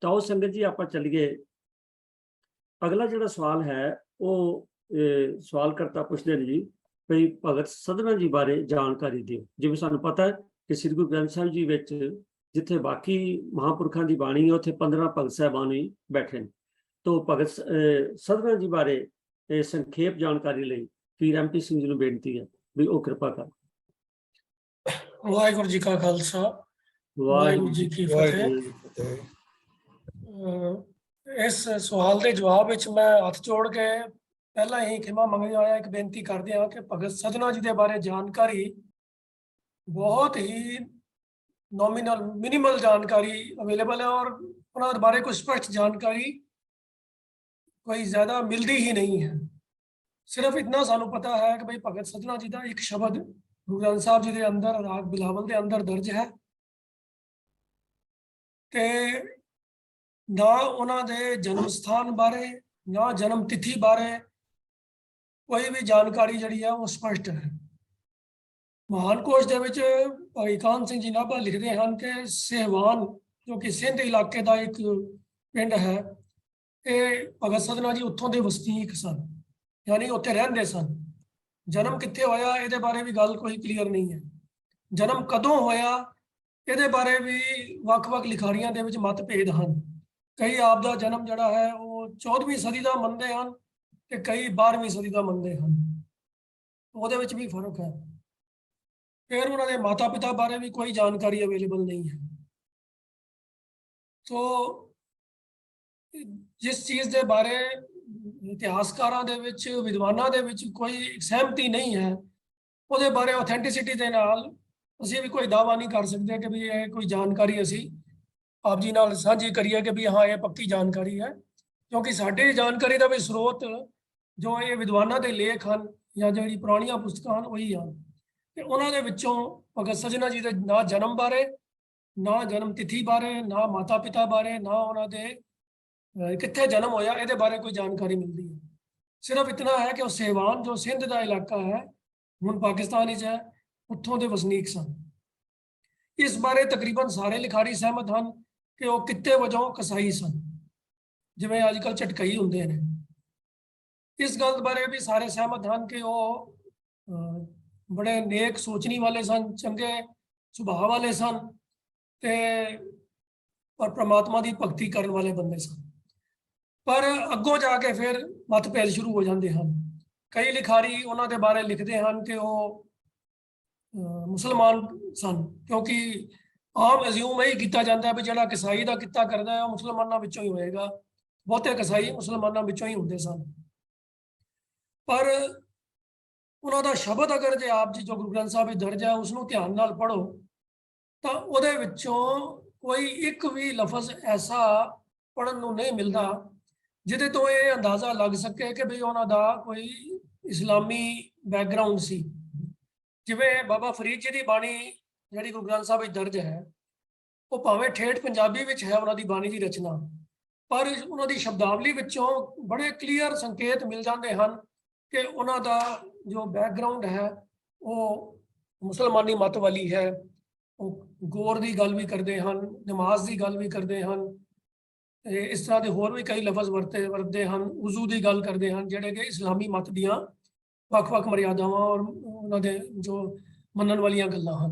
तो आओ संगत जी आप चलिए। अगला जो सवाल है वो सवाल करता पूछते हैं जी भाई भगत सधना जी बारे जानकारी दिओ। जिवें सानूं पता है कि श्री गुरु ग्रंथ साहिब जी विच जिथे बाकी महापुरखों की बाणी है उत्थे 15 भगत साहबान ही बैठे हैं। तो भगत सधना जी बारे संखेप जानकारी लई पीर MP सिंह जी नूं बेनती है भी वो कृपा कर। वाहिगुरू जी का खालसा वाहिगुरू जी की फतेह। इस सवाल के जवाब विच मैं हथ जोड़ के पहला ही खिमा मंगदा होया एक बेनती करदे हां कि भगत सधना जी के बारे जानकारी बहुत ही नॉमिनल मिनिमल जानकारी अवेलेबल है और उन्होंने बारे कोई स्पष्ट जानकारी कोई ज़्यादा मिलती ही नहीं है। सिर्फ इतना सानू पता है कि भाई भगत सधना जी का एक शब्द गुरु ग्रंथ साहब जी के अंदर राग बिलावल के अंदर दर्ज है कि ना उन्होंने जन्म स्थान बारे ना जन्म तिथि बारे कोई भी जानकारी जी है वो स्पष्ट है। महान कोश के भाई कान सिंह जी नाभा लिखते हैं कि सहवान जो कि सिंध इलाके का एक पिंड है, ये भगत सधना जी उत्थों के वसनीक सन, यानी उत्थे रहंदे सन। जन्म कित्थे होया ये बारे भी गल कोई क्लीयर नहीं है। जन्म कदों होया ये बारे भी वख-वख लिखारियां दे विच मतभेद हैं। कई आप दा जन्म जड़ा है वो 14वीं सदी का मनते हैं ते कई 12वीं सदी का मनते हैं, वो भी फर्क है। फिर उन्होंने माता पिता बारे भी कोई जानकारी अवेलेबल नहीं है। तो जिस चीज़ के बारे इतिहासकारां दे विच विद्वानां दे विच कोई सहमति नहीं है वो बारे ऑथेंटिसिटी के नाल असीं भी कोई दावा नहीं कर सकते कि भी ये कोई जानकारी असी आप जी नाल साझी करिए कि भी हाँ ये पक्की जानकारी है, क्योंकि साडी जानकारी का भी स्रोत जो ये विद्वानां दे लेख हैं या जी पुरानियां पुस्तकां हैं वही हैं। ते उन्हां दे विचों भगत सधना जी के ना जन्म बारे ना जन्म तिथि बारे ना माता पिता बारे ना उन्हां दे कित्थे जन्म होया ये बारे कोई जानकारी मिलती है। सिर्फ इतना है कि सहवान जो सिंध का इलाका है हुण पाकिस्तान है उत्थों के वसनीक सन। इस बारे तकरीबन सारे लिखारी सहमत हैं कि वह कित्ते वजों कसाई सन, जिवें अजकल झटकई हुंदे ने। इस गल बारे भी सारे सहमत हैं कि वह बड़े नेक सोचनी वाले सन, चंगे सुभाव वाले सन ते और परमात्मा की भगती करने वाले बंदे सन। पर अगों जाके फिर मतभेद शुरू हो जाते हैं। कई लिखारी उन्होंने बारे लिखते हैं कि वो मुसलमान सन, क्योंकि आम अज्यूम यही किया जाता है भी जो कसाई का किता करता है मुसलमानों विचों ही होएगा। बहुते कसाई मुसलमानों विचों ही होंदे सन। पर उन्होंने शब्द अगर जो आप जी जो गुरु ग्रंथ साहब दर्ज है उसनों ध्यान नाल पढ़ो तो उहदे विचों कोई एक भी लफज ऐसा पढ़न नूं नहीं मिलता जिहदे तो ये अंदाजा लग सके कि भी उन्हों का कोई इस्लामी बैकग्राउंड सी। जिवें बाबा फरीद जी की बाणी जी गुरु ग्रंथ साहब दर्ज है वो भावें ठेठ पंजाबी विच है उन्होंने बाणी की रचना, पर उन्होंने शब्दावली विचों बड़े क्लीयर संकेत मिल जाते हैं कि उन्हों का जो बैकग्राउंड है वो मुसलमानी मत वाली है। वो गौर की गल भी करते हैं, नमाज की गल भी करते हैं, इस तरह के होर भी कई लफज वरतते हैं, उजू की गल करते हैं जोड़े कि इस्लामी मत दियाँ वख-वख मर्यादावां और उन्होंने जो मनन वालियां गल्लां हैं।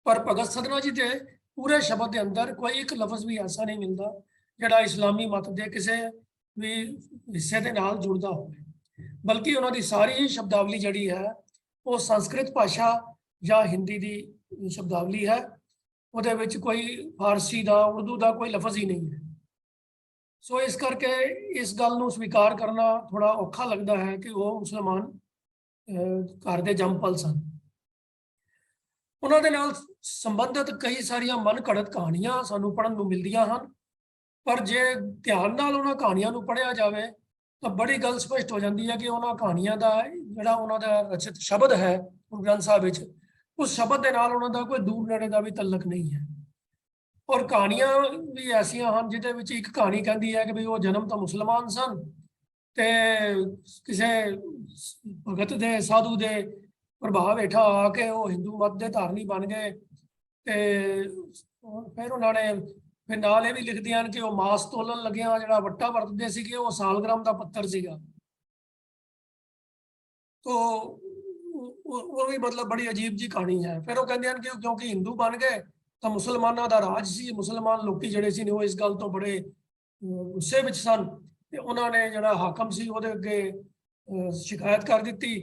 पर भगत सधना जी के पूरे शब्द के अंदर कोई एक लफज भी ऐसा नहीं मिलता जोड़ा इस्लामी मत के किसी भी हिस्से के नाल जुड़ता हो, बल्कि उन्होंने सारी ही शब्दावली जी है वो संस्कृत भाषा या हिंदी की शब्दावली है। वो कोई फारसी का उर्दू का कोई लफज ही नहीं है। सो इस करके इस गल नूं स्वीकार करना थोड़ा औखा लगता है कि वो मुसलमान घर के जंपल सन। उन्होंने नाल संबंधित कई सारिया मन घड़त कहानियां सानू पढ़न नूं मिलदियां हैं, पर जे ध्यान नाल उन्हां कहानियां नूं पढ़िया जाए तो बड़ी गल स्पष्ट हो जाती है कि उन्हां कहानियां का जिहड़ा उन्हां दा रचित शब्द है गुरु ग्रंथ साहब विच उस शब्द के नाल उन्हां दा कोई दूर नेड़े का भी तलक नहीं है। और कहानियां भी ऐसिया हैं जिहदे विच एक कहानी कहती है कि भी वो जन्म तो मुसलमान सन ते किसी भगत दे साधु दे प्रभाव हेठा आके वो हिंदू मत के धारनी बन गए ते फिर उन्होंने ਫਿਰ ਨਾਲ ਇਹ ਵੀ ਲਿਖਦੇ ਹਨ ਕਿ ਉਹ ਮਾਸ ਤੋਲਣ ਲੱਗਿਆ ਜਿਹੜਾ ਵੱਟਾ ਵਰਤਦੇ ਸੀਗੇ ਉਹ ਸਾਲਗ੍ਰਾਮ ਦਾ ਪੱਥਰ ਸੀਗਾ। तो ਉਹ ਵੀ ਮਤਲਬ ਬੜੀ ਅਜੀਬ ਜੀ ਕਹਾਣੀ ਹੈ। ਫਿਰ ਉਹ ਕਹਿੰਦੇ ਹਨ ਕਿ ਕਿਉਂਕਿ ਹਿੰਦੂ ਬਣ ਗਏ ਤਾਂ ਮੁਸਲਮਾਨਾਂ ਦਾ ਰਾਜ ਸੀ, ਮੁਸਲਮਾਨ ਲੋਕੀ ਜਿਹੜੇ ਸੀ ਨੇ ਉਹ ਇਸ ਗੱਲ ਤੋਂ ਬੜੇ ਗੁੱਸੇ ਵਿੱਚ ਸਨ ਤੇ ਉਹਨਾਂ ਨੇ ਜਿਹੜਾ ਹਾਕਮ ਸੀ ਉਹਦੇ ਅੱਗੇ ਸ਼ਿਕਾਇਤ ਕਰ ਦਿੱਤੀ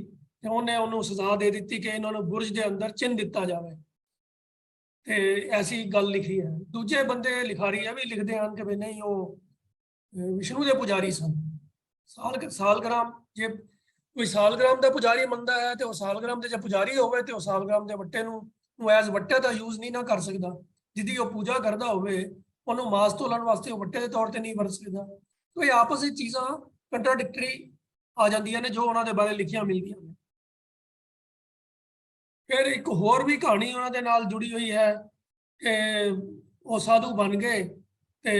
ਤੇ ਉਹਨੇ ਉਹਨੂੰ ਸਜ਼ਾ ਦੇ ਦਿੱਤੀ ਕਿ ਇਹਨਾਂ ਨੂੰ ਬੁਰਜ ਦੇ ਅੰਦਰ ਚਿਣ ਦਿੱਤਾ ਜਾਵੇ। ਤੇ ਐਸੀ ਗੱਲ ਲਿਖੀ ਹੈ। ਦੂਜੇ ਬੰਦੇ ਲਿਖਾਰੀ ਇਹ ਵੀ ਲਿਖਦੇ ਹਨ ਕਿ ਵੀ ਨਹੀਂ ਉਹ ਵਿਸ਼ਨੂੰ ਦੇ ਪੁਜਾਰੀ ਸਨ। ਸਾਲਗ੍ਰਾਮ ਜੇ ਕੋਈ ਸਾਲਗ੍ਰਾਮ ਦਾ ਪੁਜਾਰੀ ਮੰਨਦਾ ਹੈ ਤੇ ਉਹ ਸਾਲਗ੍ਰਾਮ ਦੇ ਜੇ ਪੁਜਾਰੀ ਹੋਵੇ ਤੇ ਉਹ ਸਾਲਗ੍ਰਾਮ ਦੇ ਵੱਟੇ ਨੂੰ ਐਜ਼ ਵੱਟੇ ਦਾ ਯੂਜ਼ ਨਹੀਂ ਨਾ ਕਰ ਸਕਦਾ। ਜਿਹਦੀ ਉਹ ਪੂਜਾ ਕਰਦਾ ਹੋਵੇ ਉਹਨੂੰ ਮਾਸ ਤੋਲਣ ਵਾਸਤੇ ਉਹ ਵੱਟੇ ਦੇ ਤੌਰ ਤੇ ਨਹੀਂ ਵਰਤ ਸਕਦਾ। तो ये आपस में चीज़ां कंट्राडिक्टरी आ जाती ने जो उन्होंने बारे लिखिया मिलदियां ने। फिर एक होर भी कहानी उन्होंने नाल जुड़ी हुई है कि वो साधु बन गए ते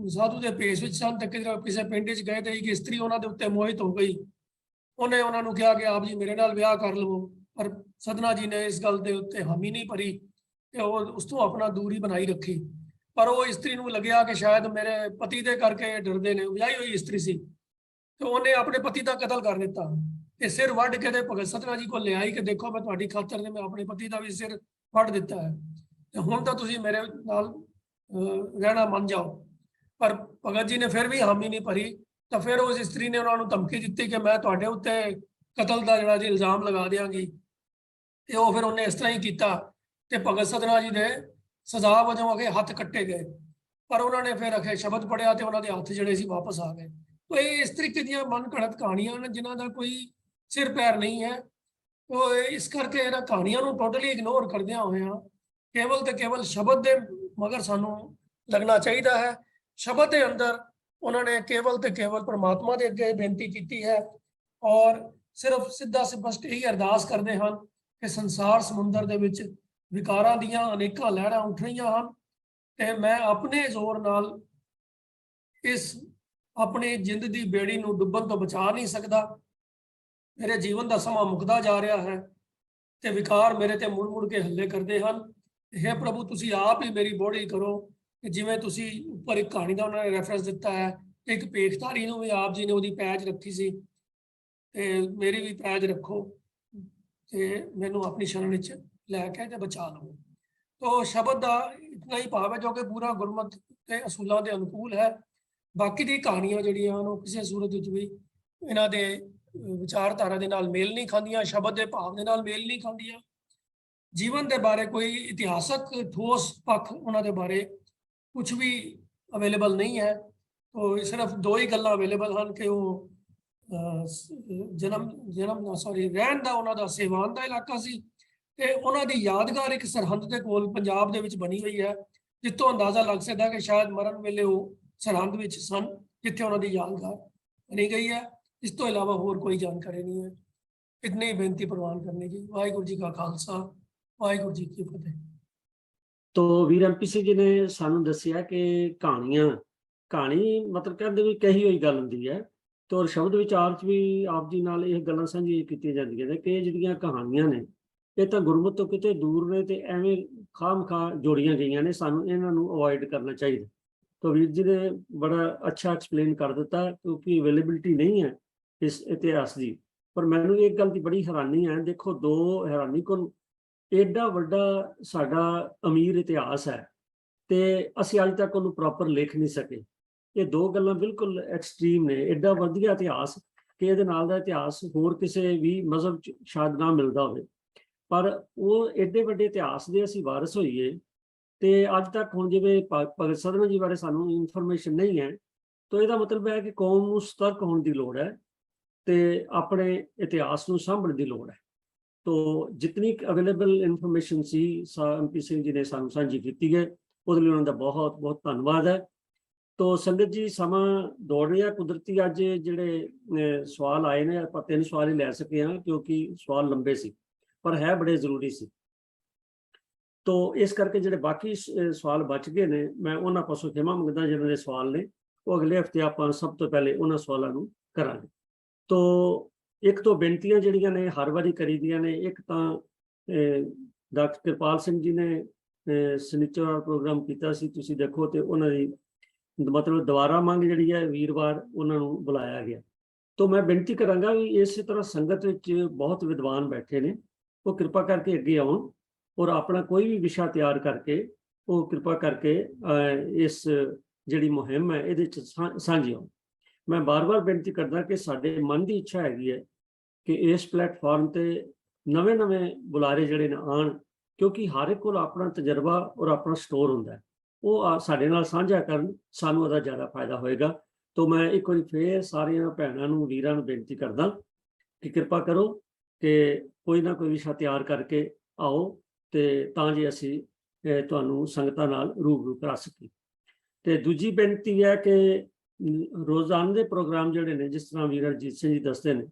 साधु के भेस विच सन ते किसी पिंड च गए तो एक स्त्री उन्होंने उत्ते मोहित हो गई। उन्हें उन्होंने कहा कि आप जी मेरे नाल विआह कर लवो, पर सदना जी ने इस गल के उत्ते हामी नहीं भरी ते वो उस तो अपना दूरी बनाई रखी। पर वो स्त्री को लग्या कि शायद मेरे पति दे करके डरदे ने, विआही हुई स्त्री सी तो उन्हें अपने पति का कतल कर दिता ते सिर वढ़ के ते भगत सतना जी को ले आई कि देखो मैं तुहाडी खातर ने मैं अपने पति का भी सिर वढ़ दिता है ते हुण तां तुसीं मेरे नाल रहना मन जाओ। पर भगत जी ने फिर भी हामी नहीं भरी तो फिर उस स्त्री ने उन्होंने धमकी दी कि मैं तुहाडे उत्ते कतल का जिहड़ा जी इल्जाम लगा देंगी ते वो फिर उन्हें इस तरह ही किया ते भगत सतना जी ने सजा वजों अगे हथ कट्टे गए। पर उन्होंने फिर अखे शब्द पढ़िया तो उन्होंने हथ जड़े सी वापस आ गए। तो ये इस तरीके दी मन घड़त कहानियां ने जिन्हों का कोई सिर पैर नहीं है। तो इस करके इन्हां कहानियां नूं टोटली इग्नोर करदियां होइयां केवल तो केवल शब्द दे मगर सानू लगना चाहिए है। शब्द के अंदर उन्होंने केवल तो केवल परमात्मा के अगे बेनती की है और सिर्फ सीधा स्पष्ट यही अरदास करते हैं कि संसार समुंदर दे विच विकारां दीयां अनेकां लहरां उठ रही हैं ते मैं अपने जोर नाल इस अपने जिंद दी बेड़ी नूं डुब्बण तो बचा नहीं सकता। मेरे जीवन का समा मुकदा जा रहा है ते विकार मेरे ते मुड़ मुड़ के हल्ले करते हैं। हे प्रभु तुसी आप ही मेरी बोड़ी करो कि जिवें तुसी उपर एक कहानी का उन्होंने रेफरेंस दिता है एक पेखधारी नूं भी आप जी ने उहदी पैज रखी सी ते मेरी भी पैज रखो ते मैनूं अपनी शरण विच लैके ते बचा लो। तो शब्द का इतना ही भाव है जो कि पूरा गुरमत के असूलों के अनुकूल है। बाकी दी कहानियां जिहड़ियां किसी सूरत विच भी इन्हां दे विचारधारा दे नाल मेल नहीं खांदियां, शब्द के भाव दे नाल मेल नहीं खांदियां। जीवन के बारे कोई इतिहासक ठोस पक्ष उन्हां दे बारे कुछ भी अवेलेबल नहीं है। तो सिर्फ दो ही गल्लां अवेलेबल हैं कि वो जन्म सॉरी रहन दा उन्हां दा सेवान दा इलाका सी ਤੇ ਉਹਨਾਂ ਦੀ ਯਾਦਗਾਰ ਇੱਕ ਸਰਹੰਦ ਦੇ ਕੋਲ ਪੰਜਾਬ ਦੇ ਵਿੱਚ ਬਣੀ ਹੋਈ ਹੈ ਜਿੱਥੋਂ ਅੰਦਾਜ਼ਾ ਲੱਗ ਸਕਦਾ ਕਿ ਸ਼ਾਇਦ ਮਰਨ ਵੇਲੇ ਉਹ ਸਰਹੰਦ ਵਿੱਚ ਸਨ ਜਿੱਥੇ ਉਹਨਾਂ ਦੀ ਯਾਦਗਾਰ ਬਣੀ ਗਈ ਹੈ। ਇਸ ਤੋਂ ਇਲਾਵਾ ਹੋਰ ਕੋਈ ਜਾਣਕਾਰੀ ਨਹੀਂ ਹੈ। ਇਤਨੀ ਹੀ ਬੇਨਤੀ ਪ੍ਰਵਾਨ ਕਰਨੀ ਜੀ। ਵਾਹਿਗੁਰੂ ਜੀ ਕਾ ਖਾਲਸਾ ਵਾਹਿਗੁਰੂ ਜੀ ਕੀ ਫਤਿਹ। तो वीर एमपीसी जी ने सानू दसिया कि कहानी मतलब कहते भी कही हुई गल हुंदी है तो शब्द विचार च भी आप जी नाल ये गल्लां साझियां कीतियां जांदियां ने कि जिहड़ियां कहानियां ने ये तो गुरमत तो किते दूर ने ते एवें खाम खा जोड़ियां गईयां ने, सानू इन्हां नूं अवॉइड करना चाहिए। तो वीर जी ने बड़ा अच्छा एक्सप्लेन कर दिता क्योंकि अवेलेबिलिटी नहीं है इस इतिहास की। पर मैनूं एक गल की बड़ी हैरानी है, देखो दो हैरानी को एडा वड्डा साडा अमीर इतिहास है ते असीं अज तक उहनूं प्रॉपर लिख नहीं सके। ये दो गल्लां बिल्कुल एक्सट्रीम ने। एडा वधिया इतिहास कि इहदे नाल दा इतिहास होर किसी भी मजहब च शायद ना मिलदा होवे, पर वो एडे वड्डे इतिहास दे असीं वारिस होईए ते अज तक हुण जिवें भगत सदना जी बारे सानूं इन्फॉर्मेशन नहीं है तो इहदा मतलब है कि कौम नूं सतर्क होण दी लोड़ है ते अपने इतिहास नूं सांभण दी लोड़ है। तो जितनी अवेलेबल इन्फॉर्मेशन सी एमपी सिंह जी ने सानूं सांझी कीती है ਉਹਦੇ ਲਈ ਉਹਨਾਂ ਦਾ ਬਹੁਤ ਬਹੁਤ ਧੰਨਵਾਦ ਹੈ। तो संगत जी समा दौड़ रहा कुदरती अज जिहड़े सवाल आए ने आपां 3 सवाल ही लै सके हाँ क्योंकि सवाल लंबे सी पर है बड़े जरूरी सी। तो इस करके जिहड़े बाकी सवाल बच गए ने मैं उन्हां पासों खिमा मंगदा जिन्हां दे सवाल ने वो अगले हफ्ते आपां सब तो पहले उन्हां सवालों नूं करांगे। तो एक तो बेनतियां जिहड़ियां ने हर वारी करी दियां ने, एक तां डॉक्टर कृपाल सिंह जी ने शनिचरवार प्रोग्राम किया सी, तुसीं देखो तो उन्होंने मतलब दुबारा मंग जिहड़ी है वीरवार उन्होंने बुलाया गया। तो मैं बेनती करांगा भी इस तरह संगत विच बहुत विद्वान बैठे ने, वो कृपा करके अगे आउण और अपना कोई भी विषय तैयार करके वो कृपा करके इस जिहड़ी मुहिम है इहदे च सांझी आउण। मैं बार बार बेनती करदा कि साडे मन की इच्छा हैगी है कि इस प्लेटफॉर्म ते नवे नवे बुलारे जिहड़े ने आण, क्योंकि हर एक कोल अपना तजर्बा और अपना स्टोर हुंदा है, वो साडे नाल सांझा करन, सानूं उहदा ज़्यादा फायदा होएगा। तो मैं एक बार फिर सारियां भैणां नूं वीरां नूं बेनती करदा कि कृपा करो कि कोई ना कोई विषय तैयार करके आओ ते तां जे असीं तुहानूं संगतां नाल रूबरू करा सकीए। ते दूजी बेनती है कि रोज़ाना दे प्रोग्राम जिहड़े ने, जिस तरह वीर हरजीत सिंह जी दसदे ने,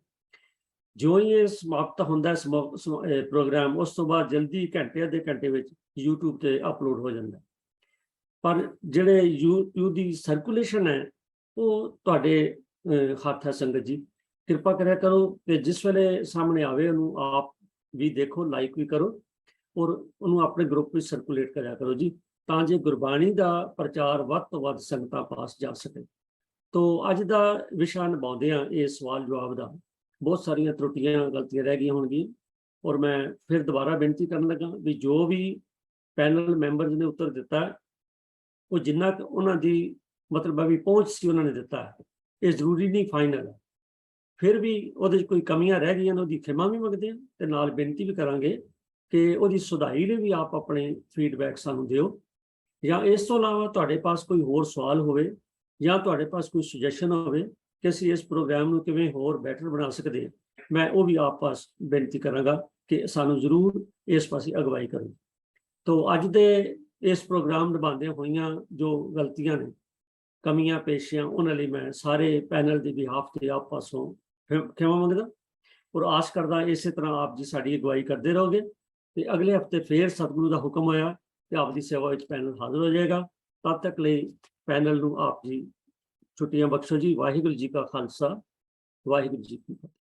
जो ही ये समाप्त होंदा है प्रोग्राम, उस तो बाद जल्दी घंटे अद्धे घंटे विच यूट्यूब ते अपलोड हो जांदा है। पर जिहड़े यूट्यूब दी सर्कुलेशन है वो तुहाडे हत्थ है संगत जी। कृपा करिया करो कि जिस वेले सामने आवे उन्होंने आप भी देखो, लाइक भी करो और उन्होंने अपने ग्रुप में सर्कुलेट करा करो जी, तां जे गुरबाणी का प्रचार वध तो वध संगतां पास जा सके। तो अज का विषय निभाते हैं ये सवाल जवाब का, बहुत सारिया त्रुटियां गलतियां रह गई होंगी और मैं फिर दोबारा बेनती करन लगा भी जो भी पैनल मैंबर्स ने उत्तर दिता है वो जिन्ना उन्होंने दी मतलब भी पहुँच सी उन्होंने दिता है, ये जरूरी नहीं फाइनल है। फिर भी वो कोई कमियां रह गई उसकी खिमा भी मंगते हैं तो नाल बेनती भी करांगे कि वो सुधाई ने भी आप अपने फीडबैक सानू दिओ, या इस तो अलावा तुहाडे पास कोई होर सवाल होवे या तुहाडे पास कोई सुजैशन होवे कि असीं इस प्रोग्राम नूं किवें होर बैटर बना सकते हैं, मैं वो भी आप पास बेनती करांगा कि सानू जरूर इस पासे अगवाई करो। तो अज दे इस प्रोग्राम निभांदे होइयां जो गलतियां ने, कमियां पेशियां, उन्हां लई मैं सारे पैनल के बिहाफ ते आप पासों खिमा मंगदा और आस करदा इस तरह आप जी साडी अगवाई करते रहोगे। तो अगले हफ्ते फिर सतगुरु का हुक्म होया कि आपकी सेवा विच पैनल हाजिर हो जाएगा। तब तक लिए पैनल नूं आप जी छुट्टियां बख्शो जी। वाहिगुरू जी का खालसा, वाहिगुरू जी की फतेह।